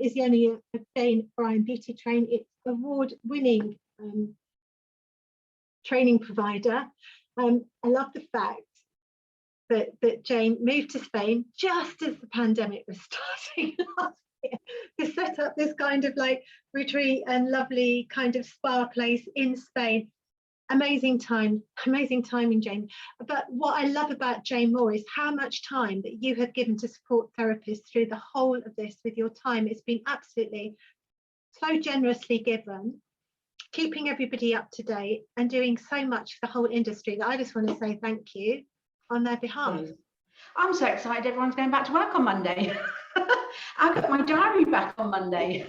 is the owner of Jane Bryan Beauty Training. It's award-winning training provider. I love the fact that Jane moved to Spain just as the pandemic was starting last year to set up this kind of like retreat and lovely kind of spa place in Spain. Amazing timing, Jane. But what I love about Jane more is how much time that you have given to support therapists through the whole of this with your time. It's been absolutely so generously given, keeping everybody up to date and doing so much for the whole industry that I just want to say thank you on their behalf. I'm so excited everyone's going back to work on Monday. I've got my diary back on Monday.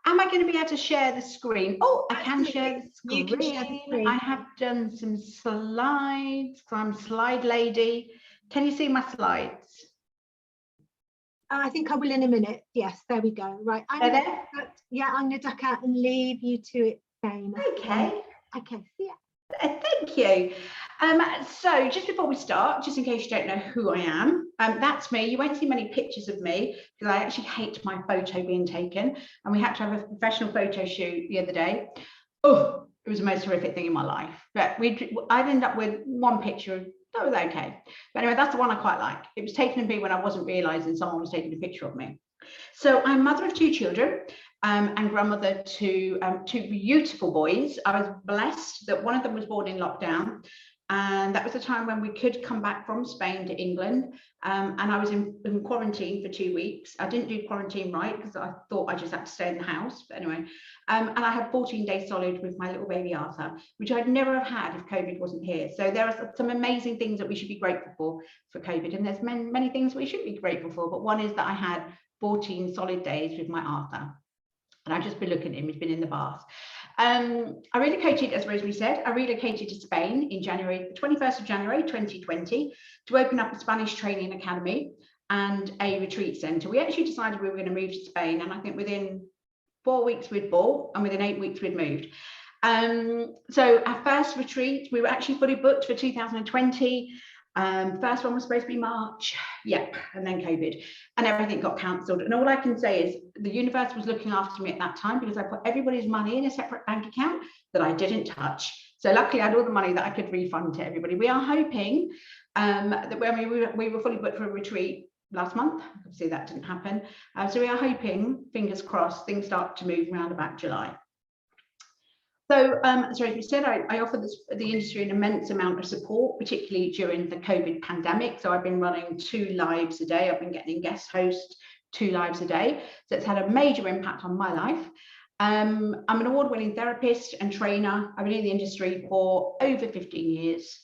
Am I going to be able to share the screen? Oh, I can share the screen. You can share the screen. I have done some slides because I'm slide lady. Can you see my slides? I think I will in a minute. Yes, there we go. Right. I'm going to duck out and leave you to it, Jane. Okay. Okay. Yeah. Thank you. So just before we start, just in case you don't know who I am, that's me. You won't see many pictures of me because I actually hate my photo being taken, and we had to have a professional photo shoot the other day. Oh, it was the most horrific thing in my life. But I'd end up with one picture. That was okay. But anyway, that's the one I quite like. It was taken of me when I wasn't realizing someone was taking a picture of me. So I'm mother of 2 children. And grandmother to 2 beautiful boys. I was blessed that one of them was born in lockdown, and that was the time when we could come back from Spain to England, and I was in quarantine for 2 weeks. I didn't do quarantine right because I thought I just had to stay in the house, but anyway, and I had 14 days solid with my little baby Arthur, which I'd never have had if COVID wasn't here. So there are some amazing things that we should be grateful for COVID, and there's many things we should be grateful for, but one is that I had 14 solid days with my Arthur. And I've just been looking at him, he's been in the bath. I relocated, as Rosemary said, I relocated to Spain in January, the 21st of January, 2020, to open up a Spanish training academy and a retreat centre. We actually decided we were going to move to Spain, and I think within 4 weeks we'd bought, and within 8 weeks we'd moved. So our first retreat, we were actually fully booked for 2020. First one was supposed to be March, yep, and then COVID, and everything got cancelled. And all I can say is the universe was looking after me at that time because I put everybody's money in a separate bank account that I didn't touch. So luckily I had all the money that I could refund to everybody. We are hoping that when we were fully booked for a retreat last month, obviously that didn't happen. So we are hoping, fingers crossed, things start to move around about July. So, as we said, I offer the industry an immense amount of support, particularly during the COVID pandemic. So I've been running 2 lives a day. I've been getting guest hosts 2 lives a day. So it's had a major impact on my life. I'm an award-winning therapist and trainer. I've been in the industry for over 15 years.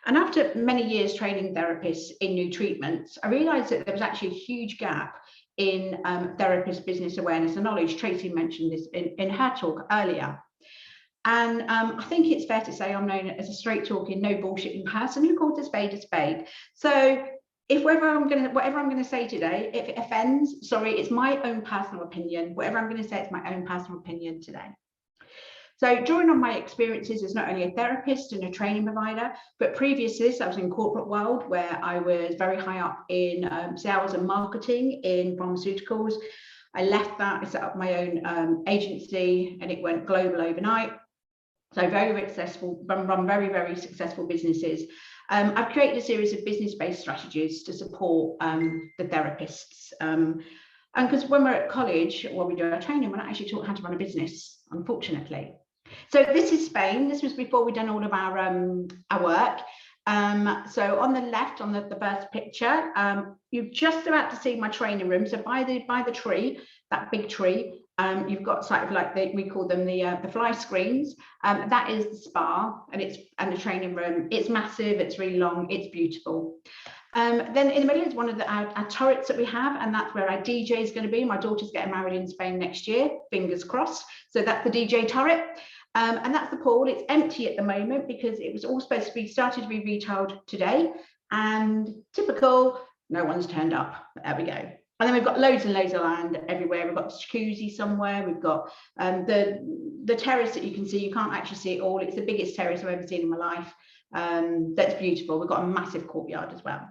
And after many years training therapists in new treatments, I realized that there was actually a huge gap in therapist business awareness and knowledge. Tracy mentioned this in her talk earlier. And I think it's fair to say I'm known as a straight talking, no bullshitting person who calls a spade a spade. So if whatever I'm going to say today, if it offends, sorry, it's my own personal opinion. Whatever I'm going to say, it's my own personal opinion today. So drawing on my experiences as not only a therapist and a training provider, but previous to this, I was in corporate world where I was very high up in sales and marketing in pharmaceuticals. I left that, I set up my own agency, and it went global overnight. So very, very successful, run very, very successful businesses. I've created a series of business-based strategies to support the therapists. And because when we're at college, when we do our training, we're not actually taught how to run a business, unfortunately. So this is Spain. This was before we'd done all of our work. So on the left, on the first picture, you're just about to see my training room. So by the tree, that big tree, you've got sort of like we call them the fly screens. That is the spa, and the training room. It's massive. It's really long. It's beautiful. Then in the middle is one of our turrets that we have, and that's where our DJ is going to be. My daughter's getting married in Spain next year. Fingers crossed. So that's the DJ turret. And that's the pool. It's empty at the moment because it was all supposed to be started to be retiled today, and typical, no one's turned up. But there we go. And then we've got loads and loads of land everywhere. We've got a jacuzzi somewhere. We've got the terrace that you can see. You can't actually see it all. It's the biggest terrace I've ever seen in my life. That's beautiful. We've got a massive courtyard as well.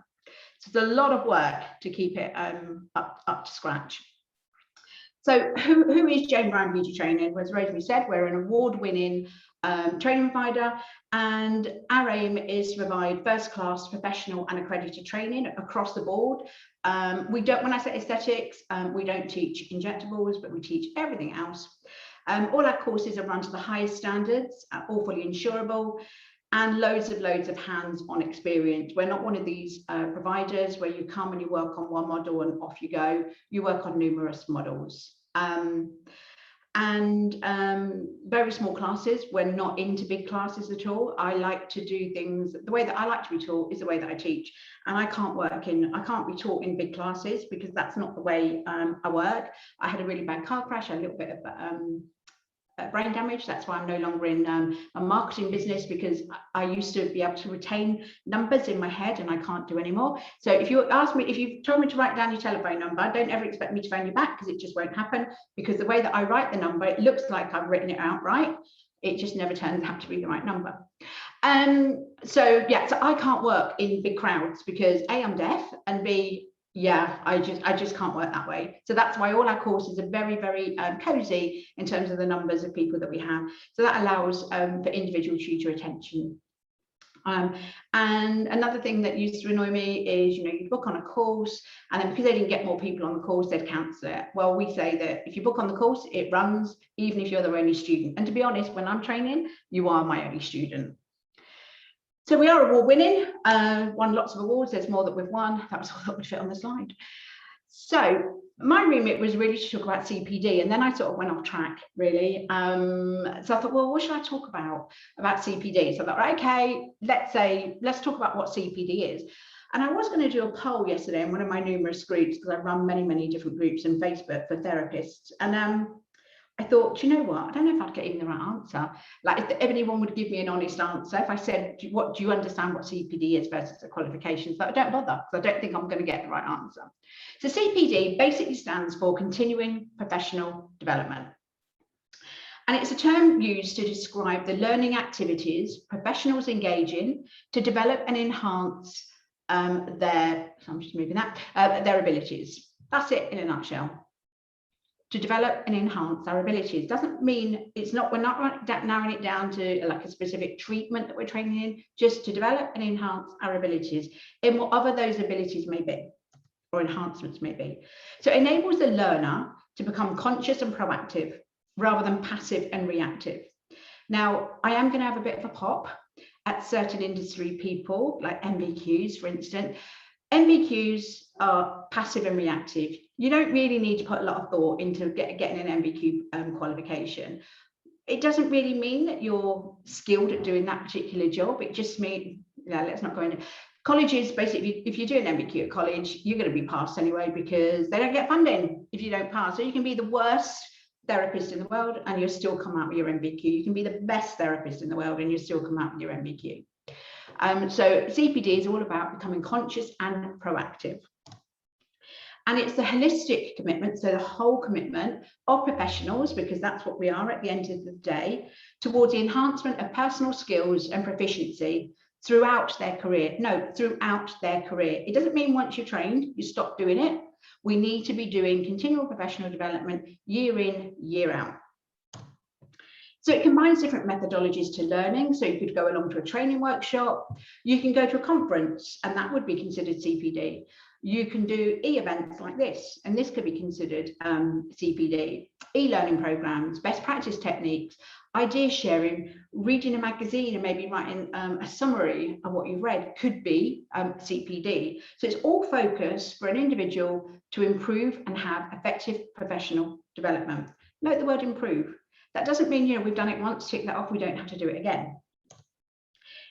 So it's a lot of work to keep it up to scratch. So who is Jane Bryan Beauty Training? As Rosemary said, we're an award-winning training provider, and our aim is to provide first-class professional and accredited training across the board. We don't, when I say aesthetics, we don't teach injectables, but we teach everything else. All our courses are run to the highest standards, all fully insurable, and loads of hands-on experience. We're not one of these providers where you come and you work on one model and off you go. You work on numerous models. Very small classes. We're not into big classes at all. I like to do things, the way that I like to be taught is the way that I teach. And I can't be taught in big classes because that's not the way I work. I had a really bad car crash, a little bit of brain damage. That's why I'm no longer in a marketing business, because I used to be able to retain numbers in my head and I can't do anymore. So if you ask me, if you've told me to write down your telephone number, don't ever expect me to phone you back, because it just won't happen, because the way that I write the number, it looks like I've written it out right. It just never turns out to be the right number. So I can't work in big crowds because A, I'm deaf, and B, I just can't work that way. So that's why all our courses are very, very cozy in terms of the numbers of people that we have. So that allows for individual tutor attention. And another thing that used to annoy me is, you book on a course, and then because they didn't get more people on the course, they'd cancel it. Well, we say that if you book on the course, it runs even if you're the only student. And to be honest, when I'm training, you are my only student. So we are award-winning, won lots of awards. There's more that we've won. That was all that would fit on the slide. So my remit was really to talk about CPD, and then I sort of went off track, really. So I thought, well, what should I talk about CPD? So I thought, right, okay, let's talk about what CPD is. And I was going to do a poll yesterday in one of my numerous groups, because I run many, many different groups on Facebook for therapists. And I thought, you know what, I don't know if I'd get even the right answer. Like, if anyone would give me an honest answer, if I said, do you understand what CPD is versus the qualifications? But I don't bother, because I don't think I'm going to get the right answer. So CPD basically stands for Continuing Professional Development. And it's a term used to describe the learning activities professionals engage in to develop and enhance their abilities. That's it in a nutshell. To develop and enhance our abilities. Doesn't mean we're not narrowing it down to like a specific treatment that we're training in, just to develop and enhance our abilities in whatever those abilities may be, or enhancements may be. So it enables the learner to become conscious and proactive rather than passive and reactive. Now, I am going to have a bit of a pop at certain industry people, like MBQs, for instance. MBQs are passive and reactive. You don't really need to put a lot of thought into getting an MBQ qualification. It doesn't really mean that you're skilled at doing that particular job. It just means, let's not go into colleges. Basically, if you do an MBQ at college, you're going to be passed anyway, because they don't get funding if you don't pass. So you can be the worst therapist in the world and you'll still come out with your MBQ. You can be the best therapist in the world and you'll still come out with your MBQ. So CPD is all about becoming conscious and proactive. And it's the holistic commitment, so the whole commitment of professionals, because that's what we are at the end of the day, towards the enhancement of personal skills and proficiency throughout their career. No, throughout their career. It doesn't mean once you're trained, you stop doing it. We need to be doing continual professional development year in, year out. So it combines different methodologies to learning. So you could go along to a training workshop, you can go to a conference, and that would be considered CPD. You can do e-events like this, and this could be considered CPD. E-learning programs, best practice techniques, idea sharing, reading a magazine and maybe writing a summary of what you've read could be CPD. So it's all focused for an individual to improve and have effective professional development. Note the word improve. That doesn't mean, we've done it once, tick that off, we don't have to do it again.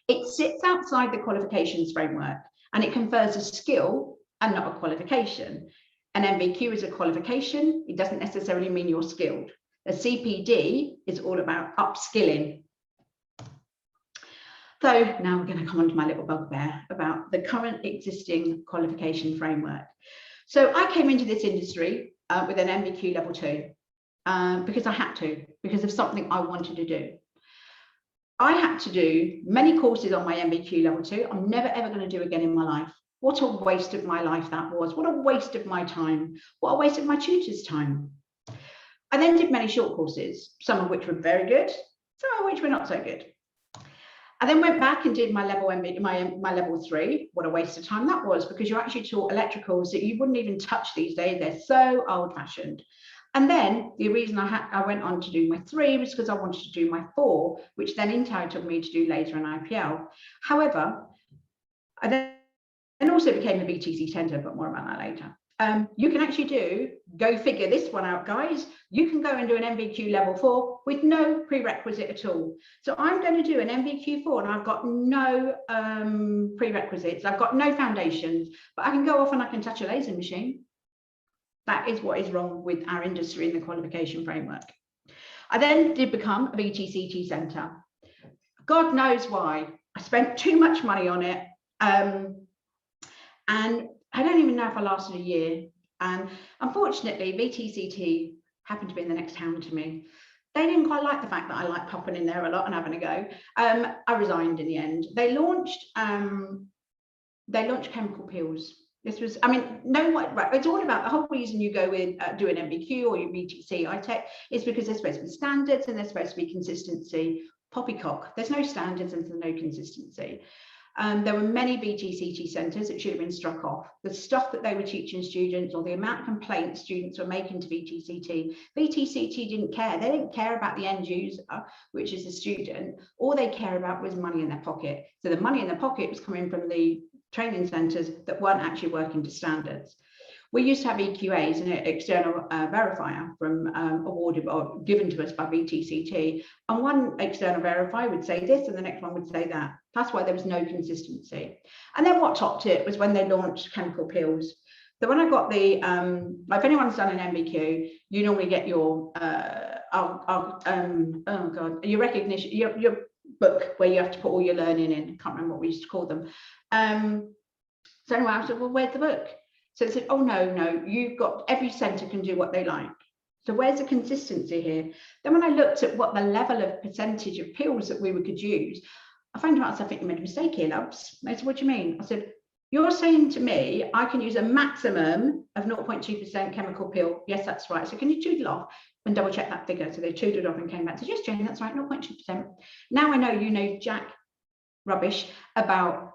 It sits outside the qualifications framework and it confers a skill and not a qualification. An MBQ is a qualification. It doesn't necessarily mean you're skilled. A CPD is all about upskilling. So now we're going to come on to my little bugbear about the current existing qualification framework. So I came into this industry with an MBQ level 2 because I had to, because of something I wanted to do. I had to do many courses on my MBQ level 2. I'm never ever going to do again in my life. What a waste of my life that was. What a waste of my time. What a waste of my tutor's time. I then did many short courses, some of which were very good, some of which were not so good. I then went back and did my level my level 3. What a waste of time that was, because you actually taught electricals that you wouldn't even touch these days. They're so old-fashioned. And then the reason I went on to do my 3 was because I wanted to do my 4, which then entitled me to do laser and IPL. However, I then also became a BTC tender, but more about that later. You can actually go figure this one out, guys. You can go and do an MVQ level 4 with no prerequisite at all. So I'm going to do an MVQ 4 and I've got no prerequisites. I've got no foundations, but I can go off and I can touch a laser machine. That is what is wrong with our industry in the qualification framework. I then did become a BTCT centre. God knows why. I spent too much money on it. And I don't even know if I lasted a year. And unfortunately, BTCT happened to be in the next town to me. They didn't quite like the fact that I like popping in there a lot and having a go. I resigned in the end. They launched chemical peels. This was, I mean, right, it's all about the whole reason you go with do an MBQ or your BTC ITEC is because there's supposed to be standards and there's supposed to be consistency. Poppycock, there's no standards and there's no consistency. There were many BTCT centres that should have been struck off. The stuff that they were teaching students or the amount of complaints students were making to BTCT didn't care. They didn't care about the end user, which is the student. All they care about was money in their pocket. So the money in their pocket was coming from the training centres that weren't actually working to standards. We used to have EQAs, an external verifier from awarded or given to us by BTCT, and one external verifier would say this and the next one would say that. That's why there was no consistency. And then what topped it was when they launched chemical peels. So when I got the, if anyone's done an MBQ, you normally get your, your recognition, your book where you have to put all your learning in. I can't remember what we used to call them. So anyway, I said, well, where's the book? So it said, oh, no, you've got, every centre can do what they like. So where's the consistency here? Then when I looked at what the level of percentage of peels that we could use, I found out, I think you made a mistake here, loves. I said, what do you mean? I said, you're saying to me, I can use a maximum of 0.2% chemical peel. Yes, that's right. So can you toodle off and double check that figure? So they tootled off and came back and said, yes, Jane, that's right, 0.2%. Now I know you know jack rubbish about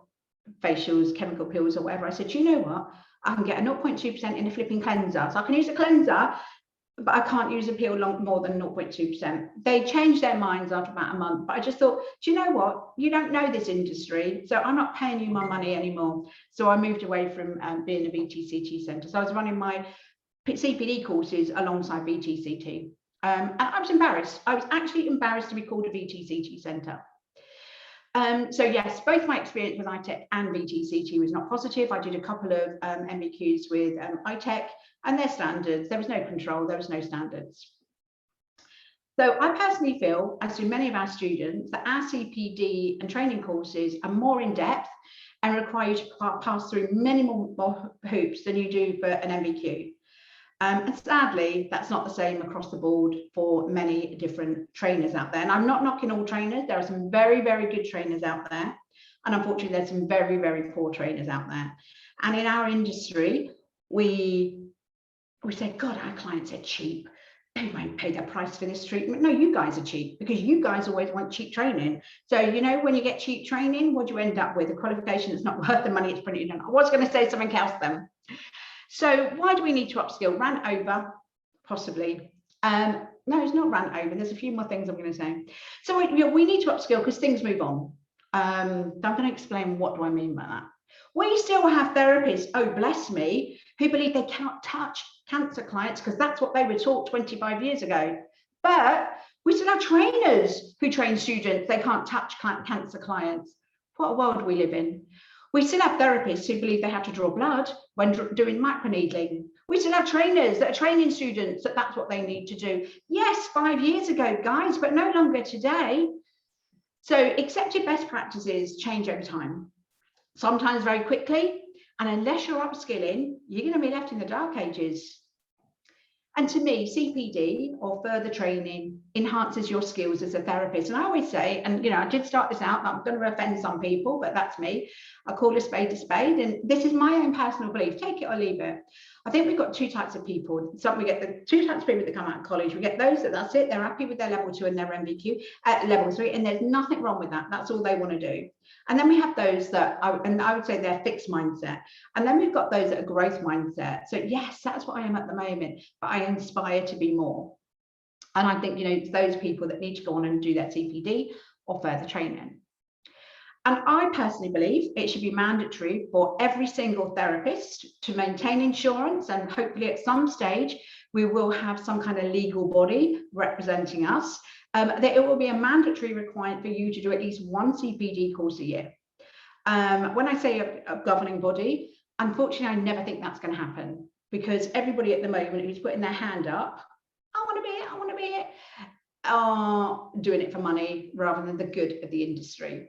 facials, chemical peels or whatever. I said, you know what? I can get a 0.2% in a flipping cleanser. So I can use a cleanser, but I can't use a peel more than 0.2%. They changed their minds after about a month, but I just thought, do you know what? You don't know this industry, so I'm not paying you my money anymore. So I moved away from being a BTCT centre. So I was running my CPD courses alongside BTCT. And I was embarrassed. I was actually embarrassed to be called a BTCT centre. So yes, both my experience with ITEC and BTCT was not positive. I did a couple of MBQs with ITEC and their standards. There was no control, there was no standards. So I personally feel, as do many of our students, that our CPD and training courses are more in depth and require you to pass through many more hoops than you do for an MBQ. And sadly, that's not the same across the board for many different trainers out there. And I'm not knocking all trainers. There are some very, very good trainers out there. And unfortunately, there's some very, very poor trainers out there. And in our industry, we say, God, our clients are cheap. They won't pay the price for this treatment. No, you guys are cheap because you guys always want cheap training. So, you know, when you get cheap training, what do you end up with? A qualification that's not worth the money it's printed on. I was going to say something else then. So why do we need to upskill? Ran over, possibly. No, it's not ran over. There's a few more things I'm going to say. So we need to upskill because things move on. I'm going to explain what do I mean by that. We still have therapists, oh bless me, who believe they cannot touch cancer clients because that's what they were taught 25 years ago. But we still have trainers who train students, they can't touch cancer clients. What a world we live in. We still have therapists who believe they have to draw blood when doing microneedling. We still have trainers that are training students that that's what they need to do. Yes, 5 years ago, guys, but no longer today. So accepted best practices change over time, sometimes very quickly. And unless you're upskilling, you're going to be left in the dark ages. And to me, CPD or further training enhances your skills as a therapist. And I always say, and I did start this out, I'm going to offend some people, but that's me. I call a spade, and this is my own personal belief. Take it or leave it. I think we've got two types of people. So we get the two types of people that come out of college. We get those that's it. They're happy with their level 2 and their MVQ at level 3, and there's nothing wrong with that. That's all they want to do. And then we have those that, I would say they're fixed mindset. And then we've got those that are growth mindset. So yes, that's what I am at the moment, but I aspire to be more. And I think, it's those people that need to go on and do their CPD or further training. And I personally believe it should be mandatory for every single therapist to maintain insurance, and hopefully at some stage we will have some kind of legal body representing us, that it will be a mandatory requirement for you to do at least one CPD course a year. When I say a governing body, unfortunately, I never think that's going to happen, because everybody at the moment who's putting their hand up, I want to be it, are doing it for money rather than the good of the industry.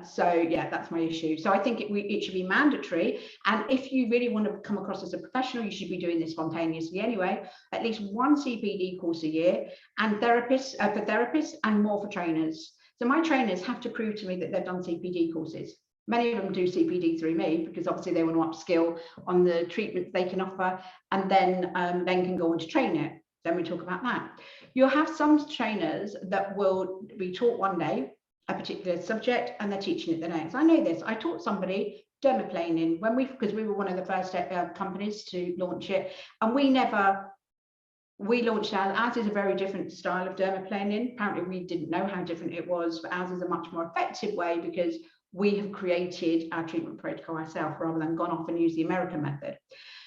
So yeah, that's my issue. So I think it should be mandatory. And if you really want to come across as a professional, you should be doing this spontaneously anyway, at least one CPD course a year, and for therapists and more for trainers. So my trainers have to prove to me that they've done CPD courses. Many of them do CPD through me because obviously they want to upskill on the treatments they can offer, and then can go on to train it. Then we talk about that. You'll have some trainers that will be taught one day a particular subject and they're teaching it the next. I know this. I taught somebody dermaplaning because we were one of the first companies to launch it, and we launched ours is a very different style of dermaplaning. Apparently we didn't know how different it was, but ours is a much more effective way because we have created our treatment protocol ourselves rather than gone off and used the American method.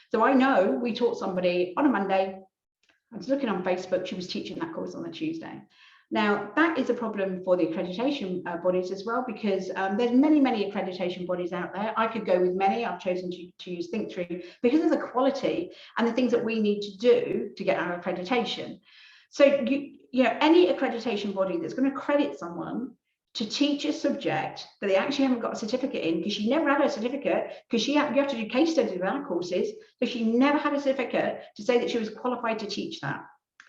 So I know we taught somebody on a Monday. I was looking on Facebook, she was teaching that course on a Tuesday. Now, that is a problem for the accreditation bodies as well, because there's many accreditation bodies out there. I could go with many. I've chosen to use Thinktree because of the quality and the things that we need to do to get our accreditation. So, any accreditation body that's going to accredit someone to teach a subject that they actually haven't got a certificate in, because she never had a certificate, because you have to do case studies with our courses, so she never had a certificate to say that she was qualified to teach that.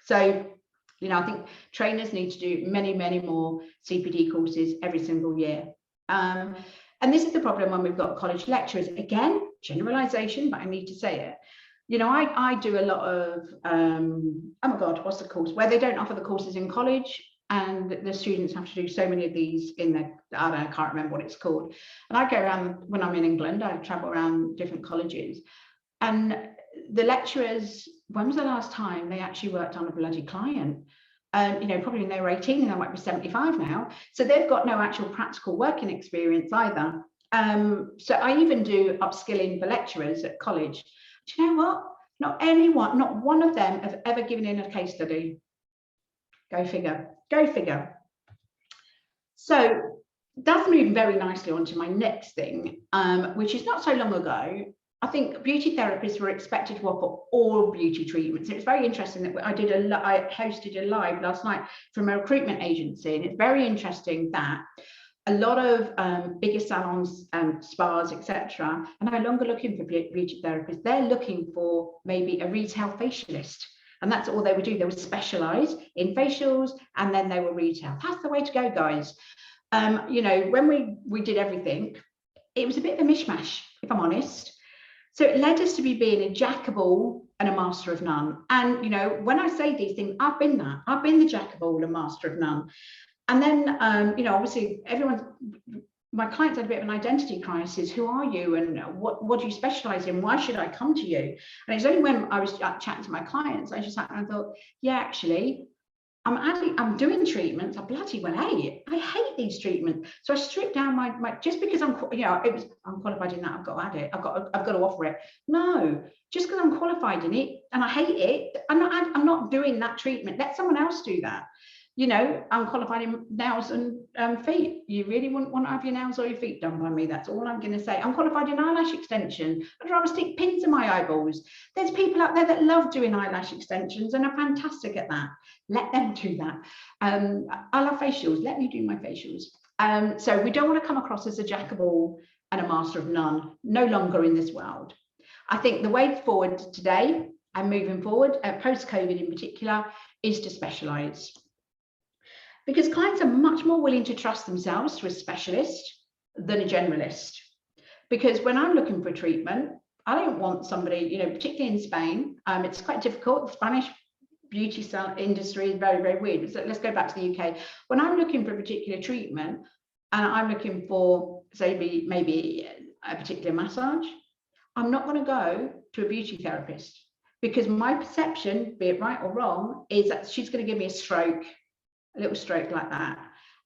So, I think trainers need to do many more CPD courses every single year. And this is the problem when we've got college lecturers. Again, generalization, but I need to say it. I do a lot of, oh my God, what's the course? Where they don't offer the courses in college and the students have to do so many of these in their, I can't remember what it's called. And I go around, when I'm in England, I travel around different colleges. And the lecturers, when was the last time they actually worked on a bloody client? Probably when they were 18 and they might be 75 now. So they've got no actual practical working experience either. So I even do upskilling for lecturers at college. Do you know what? Not one of them have ever given in a case study. Go figure. So that's moving very nicely on to my next thing, which is not so long ago. I think beauty therapists were expected to offer all beauty treatments. It was very interesting that I hosted a live last night from a recruitment agency, and it's very interesting that a lot of bigger salons, spas, etc., are no longer looking for beauty therapists. They're looking for maybe a retail facialist, and that's all they would do. They would specialize in facials, and then they were retail. That's the way to go, guys. When we did everything, it was a bit of a mishmash, if I'm honest. So it led us to be being a jack of all and a master of none. And, when I say these things, I've been that. I've been the jack of all and master of none. And then, obviously my clients had a bit of an identity crisis. Who are you? And what do you specialize in? Why should I come to you? And it's only when I was chatting to my clients, I just sat and I thought, yeah, actually, I'm doing treatments. I bloody well hate. I hate these treatments. So I stripped down my just because I'm qualified in that, I've got to add it. I've got to offer it. No, just because I'm qualified in it and I hate it, I'm not doing that treatment. Let someone else do that. I'm qualified in nails and feet. You really wouldn't want to have your nails or your feet done by me. That's all I'm going to say. I'm qualified in eyelash extension. I'd rather stick pins in my eyeballs. There's people out there that love doing eyelash extensions and are fantastic at that. Let them do that. I love facials. Let me do my facials. So we don't want to come across as a jack of all and a master of none. No longer in this world. I think the way forward today and moving forward, post-COVID in particular, is to specialise. Because clients are much more willing to trust themselves to a specialist than a generalist. Because when I'm looking for treatment, I don't want somebody, you know, particularly in Spain, it's quite difficult. The Spanish beauty industry is very, very weird. So let's go back to the UK. When I'm looking for a particular treatment and I'm looking for, say, maybe a particular massage, I'm not going to go to a beauty therapist, because my perception, be it right or wrong, is that she's going to give me a stroke, a little stroke like that.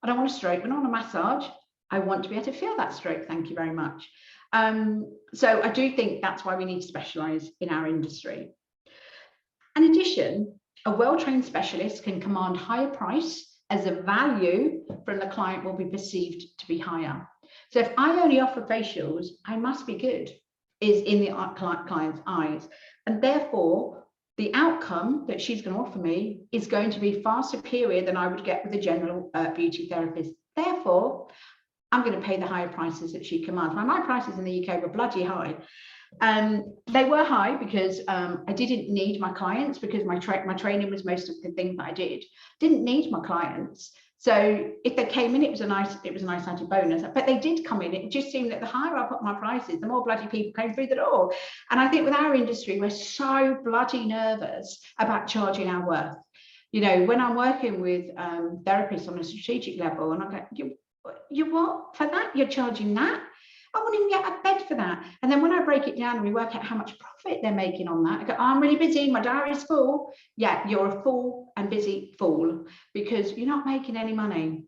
I don't want a stroke. When I want a massage, I want to be able to feel that stroke. Thank you very much. So I do think that's why we need to specialise in our industry. In addition, a well-trained specialist can command higher price, as the value from the client will be perceived to be higher. So if I only offer facials, I must be good, is in the client's eyes. And therefore, the outcome that she's going to offer me is going to be far superior than I would get with a general beauty therapist. Therefore, I'm going to pay the higher prices that she commands. Now, my prices in the UK were bloody high. They were high because I didn't need my clients, because my training was most of the things that I didn't need my clients. So if they came in, it was a nice added bonus. But they did come in. It just seemed that the higher I put my prices, the more bloody people came through the door. And I think with our industry, we're so bloody nervous about charging our worth. You know, when I'm working with therapists on a strategic level, and I go, you what? For that? You're charging that? I won't even get a bed for that. And then when I break it down and we work out how much profit they're making on that, I go, oh, I'm really busy, my diary's full. Yeah, you're a full and busy fool, because you're not making any money.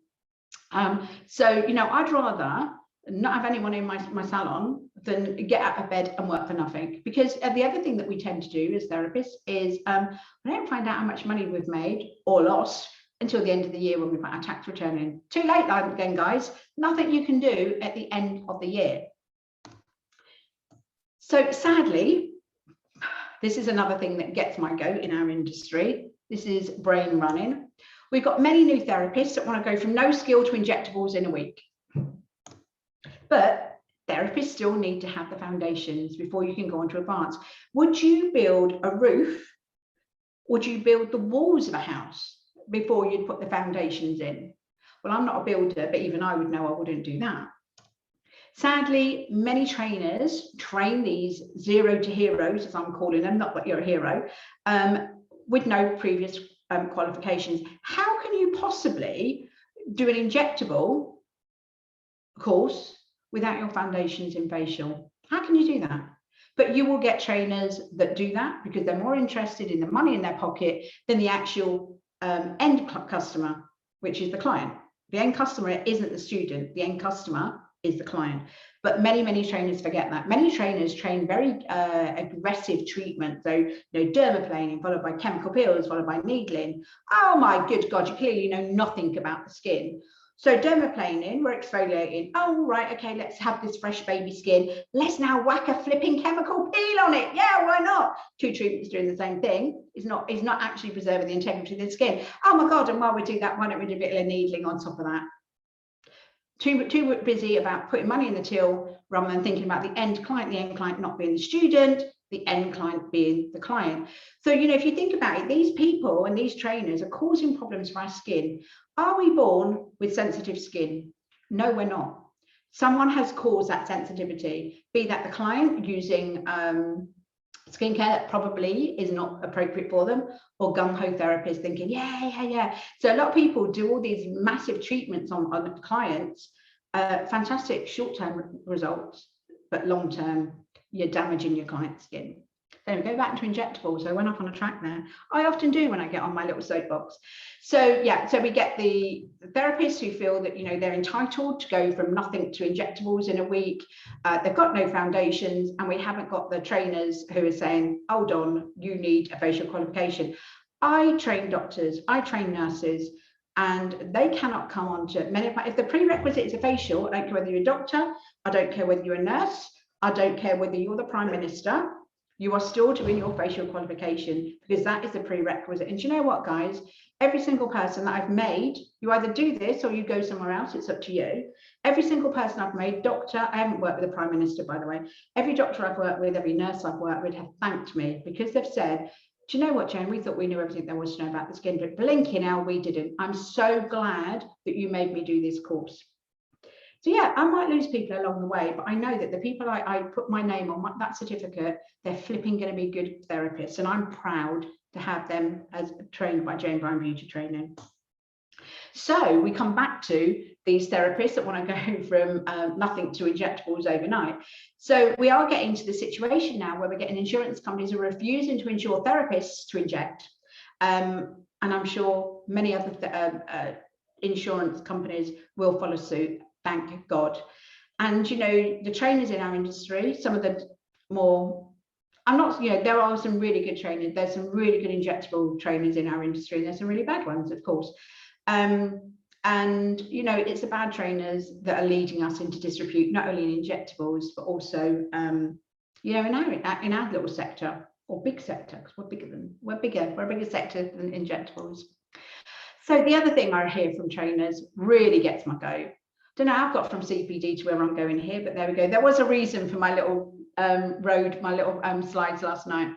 So, you know, I'd rather not have anyone in my salon than get out of bed and work for nothing. Because the other thing that we tend to do as therapists is we don't find out how much money we've made or lost until the end of the year when we put our tax return in. Too late again, guys. Nothing you can do at the end of the year. So sadly, this is another thing that gets my goat in our industry. This is brain running. We've got many new therapists that want to go from no skill to injectables in a week. But therapists still need to have the foundations before you can go on to advanced. Would you build a roof? Would you build the walls of a house before you'd put the foundations in? Well, I'm not a builder, but even I would know I wouldn't do that. Sadly, many trainers train these zero to heroes, as I'm calling them, not that you're a hero, with no previous qualifications. How can you possibly do an injectable course without your foundations in facial? How can you do that? But you will get trainers that do that because they're more interested in the money in their pocket than the actual end customer, which is the client. The end customer isn't the student, the end customer is the client. But many trainers forget that. Many trainers train very aggressive treatment. So, you know, dermaplaning followed by chemical peels, followed by needling. Oh my good God, you clearly know nothing about the skin. So dermaplaning, we're exfoliating. Oh, right, okay, let's have this fresh baby skin. Let's now whack a flipping chemical peel on it. Yeah, why not? Two treatments doing the same thing is not actually preserving the integrity of the skin. Oh my God, and while we do that, why don't we do a bit of needling on top of that? Too busy about putting money in the till rather than thinking about the end client not being the student, the end client being the client. So, you know, if you think about it, these people and these trainers are causing problems for our skin. Are we born with sensitive skin? No, we're not. Someone has caused that sensitivity, be that the client using skincare that probably is not appropriate for them, or gung-ho therapists thinking, yeah. So a lot of people do all these massive treatments on the clients, fantastic short-term results, but long-term, you're damaging your client's skin. So go back to injectables. So I went off on a track there. I often do when I get on my little soapbox. So yeah, so we get the therapists who feel that, you know, they're entitled to go from nothing to injectables in a week. They've got no foundations, and we haven't got the trainers who are saying, hold on, you need a facial qualification. I train doctors, I train nurses, and they cannot come on to many. If the prerequisite is a facial, I don't care whether you're a doctor, I don't care whether you're a nurse, I don't care whether you're the Prime Minister. You are still doing your facial qualification because that is a prerequisite. And do you know what, guys? Every single person that I've made, you either do this or you go somewhere else. It's up to you. Every single person I've made, doctor, I haven't worked with the Prime Minister, by the way. Every doctor I've worked with, every nurse I've worked with have thanked me because they've said, do you know what, Jane? We thought we knew everything there was to know about the skin, but blinking hell, we didn't. I'm so glad that you made me do this course. So yeah, I might lose people along the way, but I know that the people I put my name on that certificate, they're flipping going to be good therapists. And I'm proud to have them as trained by Jane Bryan Beauty Training. So we come back to these therapists that want to go from nothing to injectables overnight. So we are getting to the situation now where we're getting insurance companies who are refusing to insure therapists to inject. And I'm sure many other insurance companies will follow suit. Thank God. And, you know, the trainers in our industry, some of the more, I'm not, you know, there are some really good trainers. There's some really good injectable trainers in our industry. And there's some really bad ones, of course. And, you know, it's the bad trainers that are leading us into disrepute, not only in injectables, but also, you know, in our little sector or big sector, because we're a bigger sector than injectables. So the other thing I hear from trainers really gets my goat. Don't know how I've got from CPD to where I'm going here, but there we go. There was a reason for my little slides last night.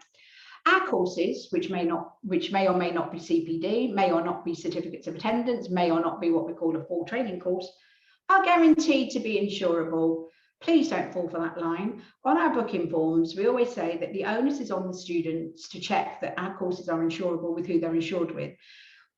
Our courses, which may or may not be CPD, may or not be certificates of attendance, may or not be what we call a full training course, are guaranteed to be insurable. Please don't fall for that line. On our booking forms, we always say that the onus is on the students to check that our courses are insurable with who they're insured with.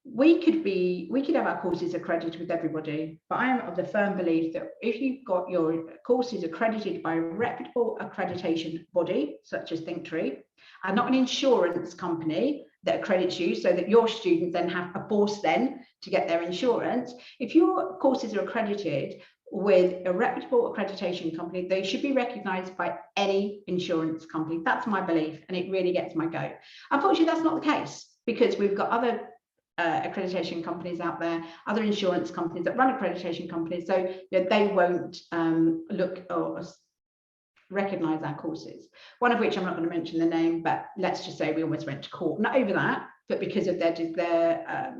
We could have our courses accredited with everybody, but I am of the firm belief that if you've got your courses accredited by a reputable accreditation body, such as Thinktree, and not an insurance company that accredits you so that your students then have a force then to get their insurance, if your courses are accredited with a reputable accreditation company, they should be recognized by any insurance company. That's my belief, and it really gets my goat. Unfortunately, that's not the case because we've got other accreditation companies out there, other insurance companies that run accreditation companies, so you know, they won't look or recognize our courses, one of which I'm not going to mention the name, but let's just say we almost went to court, not over that, but because of their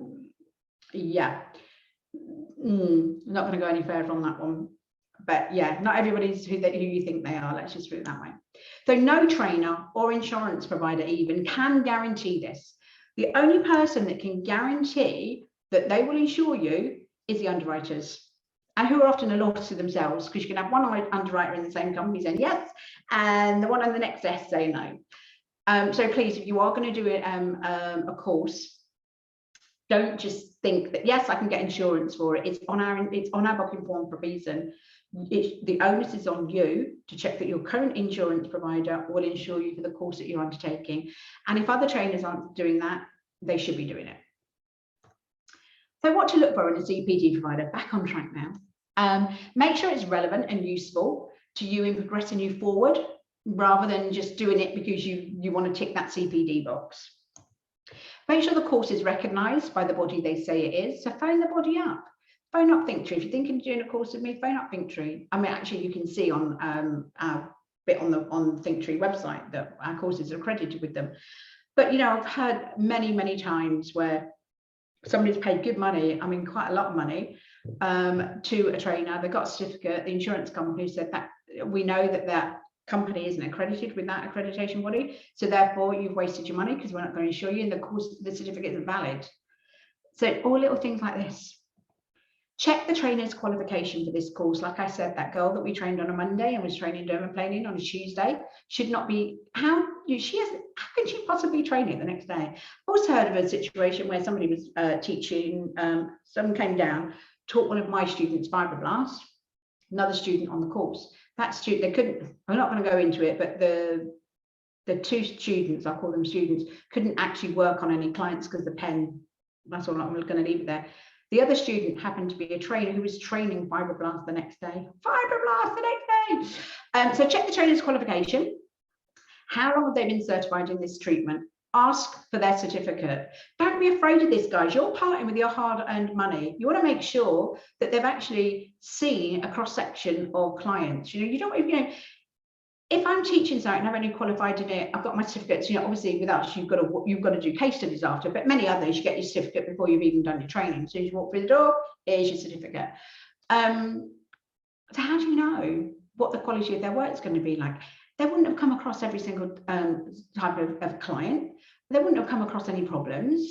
not going to go any further on that one, but yeah, not everybody's who you think they are, let's just put it that way. So no trainer or insurance provider even can guarantee this. The only person that can guarantee that they will insure you is the underwriters, and who are often a loss to themselves, because you can have one underwriter in the same company saying yes, and the one on the next desk say no. So please, if you are going to do a course, don't just think that yes, I can get insurance for it. It's on our booking form for a reason. The onus is on you to check that your current insurance provider will insure you for the course that you're undertaking. And if other trainers aren't doing that, they should be doing it. So what to look for in a CPD provider? Back on track now. Make sure it's relevant and useful to you in progressing you forward, rather than just doing it because you want to tick that CPD box. Make sure the course is recognised by the body they say it is. So phone the body up. Phone up Thinktree. If you're thinking of doing a course with me, phone up Thinktree. I mean, actually, you can see on our bit on the Thinktree website that our courses are accredited with them. But you know, I've heard many times where somebody's paid good money, I mean, quite a lot of money, to a trainer. They got a certificate. The insurance company said that we know that that company isn't accredited with that accreditation body, so therefore you've wasted your money because we're not going to insure you, and the course, the certificate isn't valid. So all little things like this. Check the trainer's qualification for this course. Like I said, that girl that we trained on a Monday and was training dermaplaning on a Tuesday should not be, how can she possibly train it the next day? I've also heard of a situation where somebody was teaching, someone came down, taught one of my students fibroblast, another student on the course. That student, they couldn't, I'm not going to go into it, but the two students, I'll call them students, couldn't actually work on any clients because the pen, that's all, I'm going to leave it there. The other student happened to be a trainer who was training fibroblast the next day. Fibroblast the next day. So check the trainer's qualification. How long have they been certified in this treatment? Ask for their certificate. Don't be afraid of this, guys. You're parting with your hard-earned money. You want to make sure that they've actually seen a cross-section of clients. You know, you don't, you know, if I'm teaching something and I've only qualified in it, I've got my certificates, you know, obviously with us, you've got to do case studies after, but many others, you get your certificate before you've even done your training. So you walk through the door, here's your certificate. So how do you know what the quality of their work is going to be like? They wouldn't have come across every single type of client. They wouldn't have come across any problems.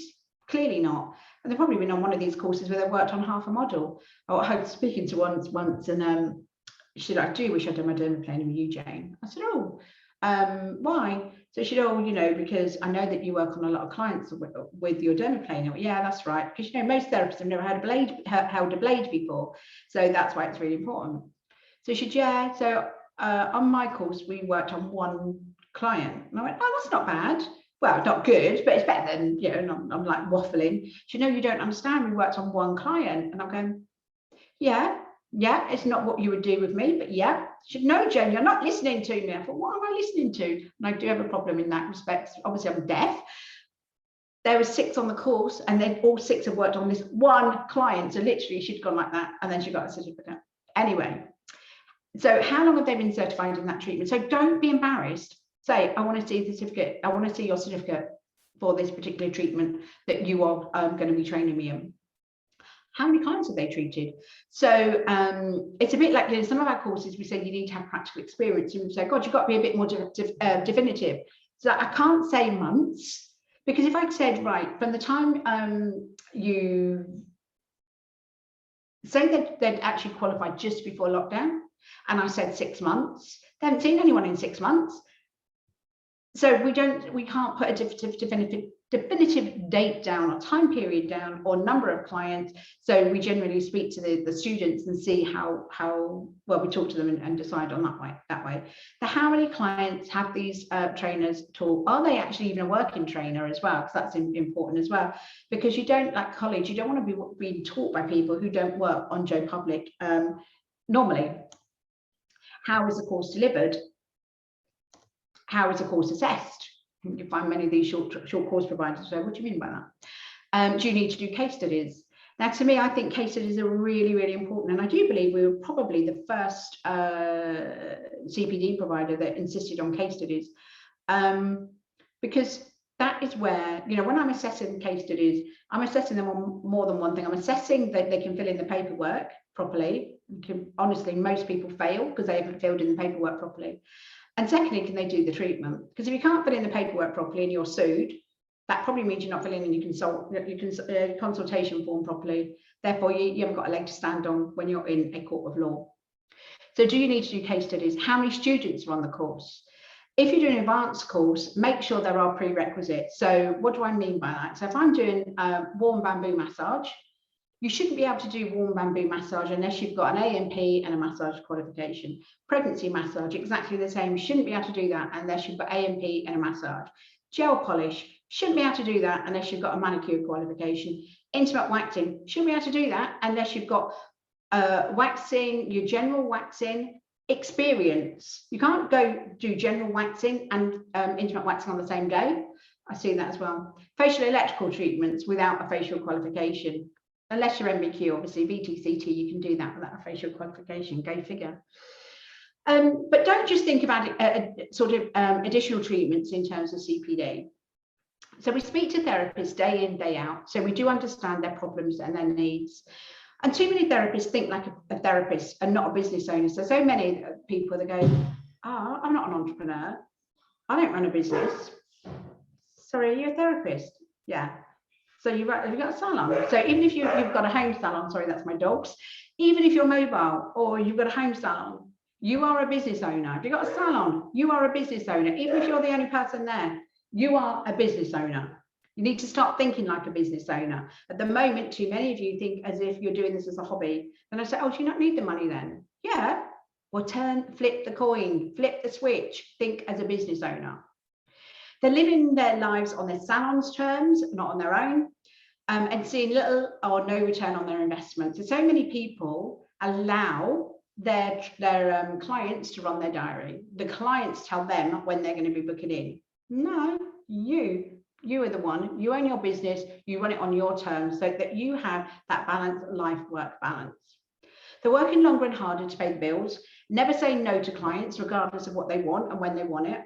Clearly not. And they've probably been on one of these courses where they've worked on half a model. I was speaking to once and she said, I do wish I'd done my dermaplaning with you, Jane. I said, oh, why? So she said, oh, you know, because I know that you work on a lot of clients with your dermaplaning. Yeah, that's right. Because, you know, most therapists have never held a blade before. So that's why it's really important. So she said, yeah. So on my course, we worked on one client. And I went, oh, that's not bad. Well, not good, but it's better than, you know, and I'm like waffling. She said, no, you don't understand. We worked on one client. And I'm going, yeah, it's not what you would do with me, but yeah. She said, no, Jen, you're not listening to me. I thought, what am I listening to? And I do have a problem in that respect. Obviously, I'm deaf. There were 6 on the course, and then all 6 have worked on this one client. So literally, she'd gone like that, and then she got a certificate. Anyway, so how long have they been certified in that treatment? So don't be embarrassed. Say, I want to see the certificate. I want to see your certificate for this particular treatment that you are going to be training me in. How many clients have they treated? So it's a bit like, you know, some of our courses, we say you need to have practical experience. And we say, God, you've got to be a bit more definitive. So I can't say months, because if I said, right, from the time you say that they'd actually qualified just before lockdown, and I said 6 months, they haven't seen anyone in 6 months. So we can't put a definitive date down or time period down or number of clients. So we generally speak to the students and see how well we talk to them and decide on that way. So how many clients have these trainers taught? Are they actually even a working trainer as well? Because that's important as well. Because you don't, like college, you don't want to be being taught by people who don't work on Joe Public normally. How is the course delivered? How is a course assessed? You can find many of these short course providers. So what do you mean by that? Do you need to do case studies? Now, to me, I think case studies are really, really important. And I do believe we were probably the first CPD provider that insisted on case studies. Because that is where, you know, when I'm assessing case studies, I'm assessing them on more than one thing. I'm assessing that they can fill in the paperwork properly. Honestly, most people fail because they haven't filled in the paperwork properly. And secondly, can they do the treatment? Because if you can't fill in the paperwork properly and you're sued, that probably means you're not filling in your consultation form properly. Therefore, you haven't got a leg to stand on when you're in a court of law. So do you need to do case studies? How many students are on the course? If you're doing an advanced course, make sure there are prerequisites. So what do I mean by that? So if I'm doing warm bamboo massage, you shouldn't be able to do warm bamboo massage unless you've got an A&P and a massage qualification. Pregnancy massage, exactly the same. You shouldn't be able to do that unless you've got A&P and a massage. Gel polish, shouldn't be able to do that unless you've got a manicure qualification. Intimate waxing, shouldn't be able to do that unless you've got waxing, your general waxing experience. You can't go do general waxing and intimate waxing on the same day. I see that as well. Facial electrical treatments without a facial qualification. Unless you're MBQ, obviously, VTCT, you can do that without a facial qualification, go figure. But don't just think about additional treatments in terms of CPD. So we speak to therapists day in, day out. So we do understand their problems and their needs. And too many therapists think like a therapist and not a business owner. So many people that go, oh, I'm not an entrepreneur. I don't run a business. Sorry, are you a therapist? Yeah. So you've got a salon. So even if you've got a home salon, sorry, that's my dogs. Even if you're mobile or you've got a home salon, you are a business owner. If you've got a salon, you are a business owner. Even if you're the only person there, you are a business owner. You need to start thinking like a business owner. At the moment, too many of you think as if you're doing this as a hobby. And I say, oh, do you not need the money then? Yeah. Well, flip the coin, flip the switch, think as a business owner. They're living their lives on their salon's terms, not on their own, and seeing little or no return on their investment. So many people allow their clients to run their diary. The clients tell them when they're going to be booking in. No, you are the one. You own your business. You run it on your terms so that you have that balance, life-work balance. They're working longer and harder to pay the bills, never saying no to clients, regardless of what they want and when they want it,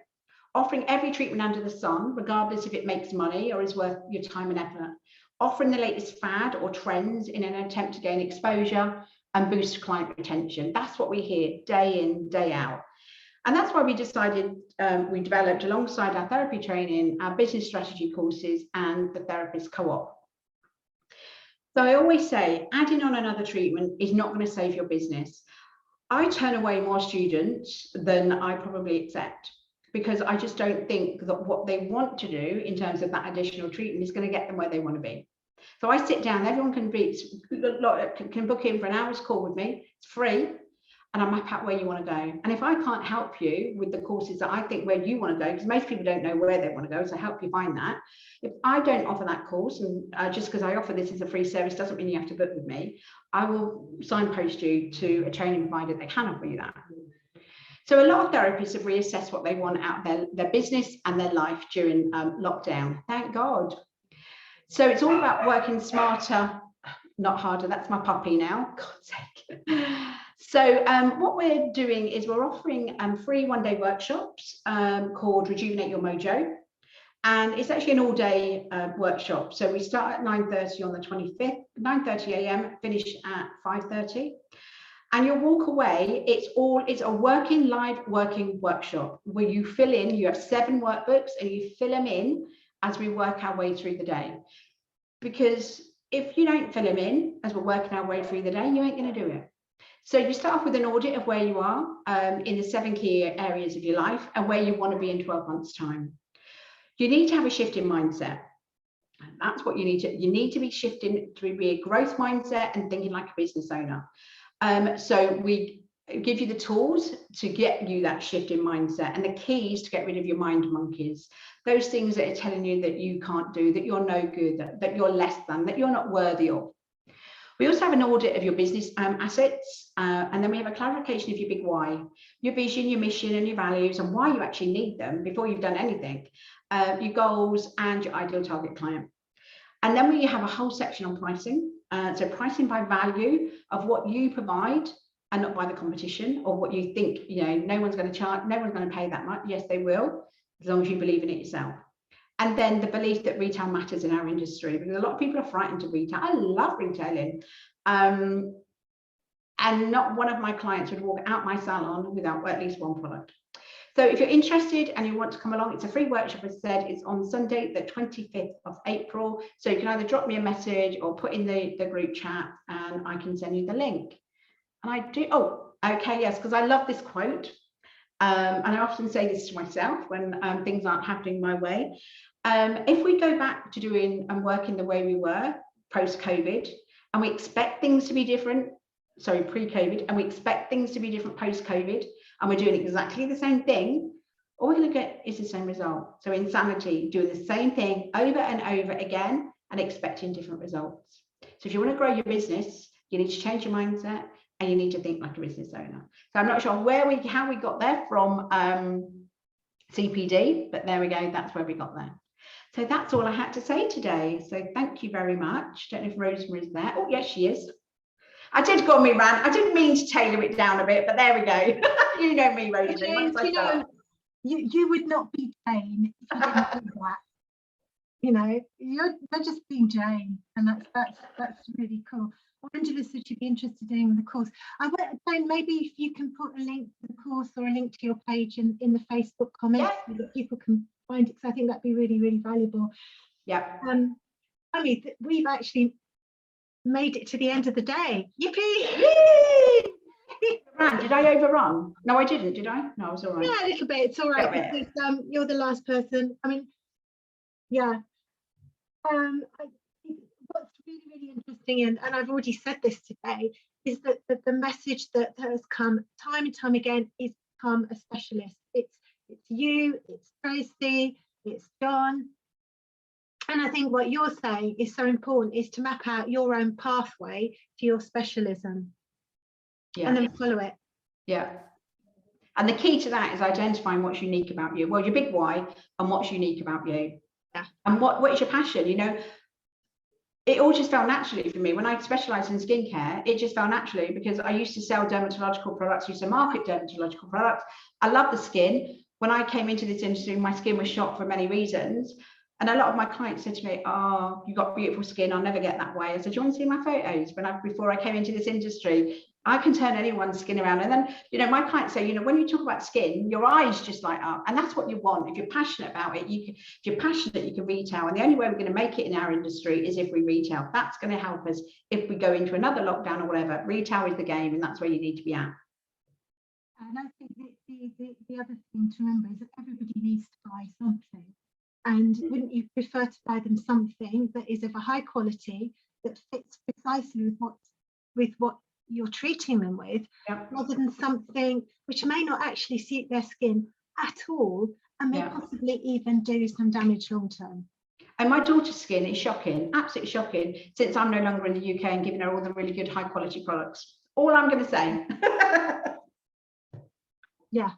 offering every treatment under the sun, regardless if it makes money or is worth your time and effort, offering the latest fad or trends in an attempt to gain exposure and boost client retention. That's what we hear day in, day out. And that's why we decided, we developed alongside our therapy training, our business strategy courses and the therapist co-op. So I always say, adding on another treatment is not going to save your business. I turn away more students than I probably accept, because I just don't think that what they want to do in terms of that additional treatment is going to get them where they want to be. So I sit down, everyone can book in for an hour's call with me, it's free, and I map out where you want to go. And if I can't help you with the courses that I think where you want to go, because most people don't know where they want to go, so help you find that. If I don't offer that course, and just because I offer this as a free service doesn't mean you have to book with me, I will signpost you to a training provider that can offer you that. So a lot of therapists have reassessed what they want out of their business and their life during lockdown. Thank God. So it's all about working smarter, not harder. That's my puppy now, God's sake. So what we're doing is we're offering free one-day workshops called Rejuvenate Your Mojo. And it's actually an all-day workshop. So we start at 9:30 on the 25th, 9:30 a.m., finish at 5:30. And you'll walk away, it's a live working workshop where you fill in, you have 7 workbooks and you fill them in as we work our way through the day. Because if you don't fill them in as we're working our way through the day, you ain't going to do it. So you start off with an audit of where you are in the 7 key areas of your life and where you want to be in 12 months' time. You need to have a shift in mindset. And that's what you need to be shifting through, be a growth mindset and thinking like a business owner. So we give you the tools to get you that shift in mindset, and the keys to get rid of your mind monkeys, those things that are telling you that you can't do, that you're no good, that you're less than, that you're not worthy of. We also have an audit of your business assets, and then we have a clarification of your big why, your vision, your mission and your values, and why you actually need them before you've done anything, your goals and your ideal target client. And then we have a whole section on pricing. So pricing by value of what you provide and not by the competition or what you think, no one's going to charge, no one's going to pay that much. Yes, they will, as long as you believe in it yourself. And then the belief that retail matters in our industry, because a lot of people are frightened of retail. I love retailing. And not one of my clients would walk out my salon without at least one product. So if you're interested and you want to come along, it's a free workshop, as I said. It's on Sunday, the 25th of April. So you can either drop me a message or put in the group chat and I can send you the link. And I do, oh, okay, yes, because I love this quote. And I often say this to myself when things aren't happening my way. If we go back to doing and working the way we were post-COVID, and we expect things to be different, sorry, pre-COVID, and we expect things to be different post-COVID, and we're doing exactly the same thing, all we're going to get is the same result. So insanity, doing the same thing over and over again and expecting different results. So if you want to grow your business, you need to change your mindset and you need to think like a business owner. So I'm not sure how we got there from CPD, but there we go, that's where we got there. So that's all I had to say today. So thank you very much. Don't know if Rosemary's there. Oh, yes, she is. I did go on me rant. I didn't mean to tailor it down a bit, but there we go. You know me, Rosemary. You would not be Jane if you didn't do that. You're just being Jane, and that's really cool. I wondered if you'd be interested in the course. Jane, maybe if you can put a link to the course or a link to your page in the Facebook comments so that people can find it, because I think that'd be really, really valuable. Yeah. I mean, we've actually made it to the end of the day. Yippee! Did I overrun? No, I didn't, did I? No, I was all right. Yeah, a little bit. It's all right because you're the last person. I mean, yeah. What's really, really interesting, and I've already said this today, is that the message that has come time and time again is become a specialist. It's you, it's Tracy, it's John. And I think what you're saying is so important, is to map out your own pathway to your specialism and then follow it. Yeah. And the key to that is identifying what's unique about you. Well, your big why and what's unique about you. Yeah. And what is your passion? it all just felt naturally for me. When I specialised in skincare, it just felt naturally because I used to sell dermatological products, used to market dermatological products. I love the skin. When I came into this industry, my skin was shot for many reasons. And a lot of my clients said to me, oh, you got beautiful skin. I'll never get that way. I said, do you want to see my photos? Before I came into this industry, I can turn anyone's skin around. And then, you know, my clients say, you know, when you talk about skin, your eyes just light up. And that's what you want. If you're passionate about it, if you're passionate, you can retail. And the only way we're going to make it in our industry is if we retail. That's going to help us if we go into another lockdown or whatever. Retail is the game, and that's where you need to be at. And I think the other thing to remember is that everybody needs to buy something. And wouldn't you prefer to buy them something that is of a high quality, that fits precisely with what you're treating them with, rather than something which may not actually suit their skin at all and may possibly even do some damage long term. And my daughter's skin is shocking, absolutely shocking, since I'm no longer in the UK and giving her all the really good high quality products. All I'm going to say. Yeah.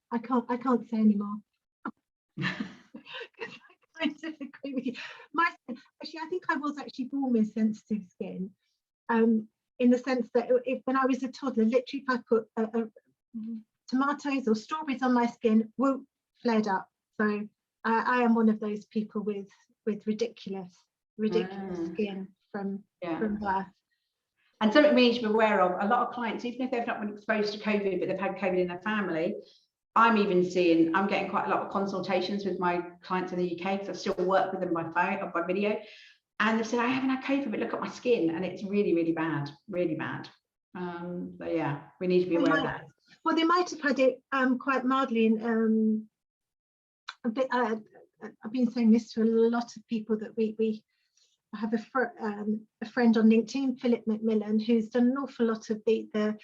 I can't say anymore. I kind of agree with you. My skin, actually, I think I was actually born with sensitive skin, in the sense that when I was a toddler, literally, if I put tomatoes or strawberries on my skin, whoop, flared up. So I am one of those people with ridiculous skin from birth. And something we need to be aware of, a lot of clients, even if they've not been exposed to COVID, but they've had COVID in their family, I'm getting quite a lot of consultations with my clients in the UK, because I still work with them by phone or by video. And they've said, I haven't had COVID, but look at my skin. And it's really, really bad, really bad. So yeah, we need to be aware of that. Well, they might have had it quite mildly. And I've been saying this to a lot of people that we have a friend on LinkedIn, Philip McMillan, who's done an awful lot of the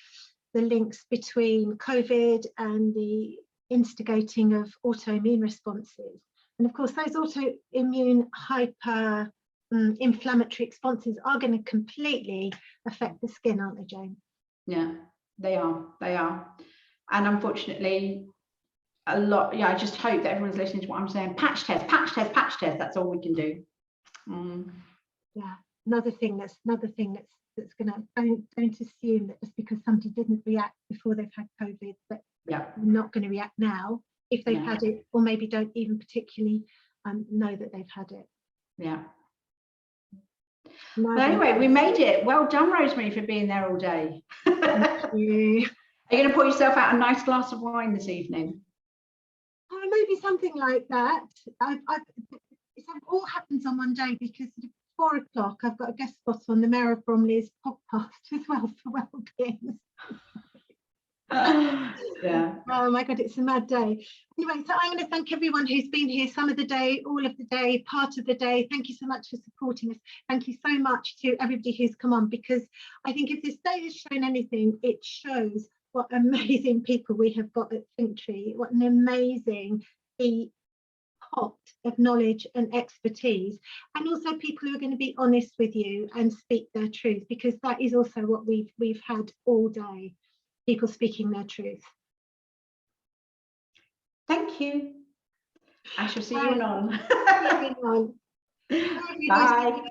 links between COVID and the instigating of autoimmune responses. And of course, those autoimmune hyper inflammatory responses are going to completely affect the skin, aren't they, Jane? Yeah, they are. And unfortunately, a lot, I just hope that everyone's listening to what I'm saying. Patch test, that's all we can do. Yeah, another thing that's going to, don't assume that just because somebody didn't react before they've had COVID, that they're not going to react now if they've had it, or maybe don't even particularly know that they've had it. Yeah. Well, anyway, we made it. Well done, Rosemary, for being there all day. Thank you. Are you going to pour yourself out a nice glass of wine this evening? Oh, maybe something like that. It all happens on one day, because at 4 o'clock I've got a guest spot on the Mayor of Bromley's podcast as well for Wellbeing. Yeah. Oh my God, it's a mad day. Anyway, so I'm going to thank everyone who's been here some of the day, all of the day, part of the day. Thank you so much for supporting us. Thank you so much to everybody who's come on, because I think if this day has shown anything, it shows what amazing people we have got at Thinktree, what an amazing pot of knowledge and expertise, and also people who are going to be honest with you and speak their truth, because that is also what we've had all day, people speaking their truth. Thank you. I shall see you on. Bye. Bye.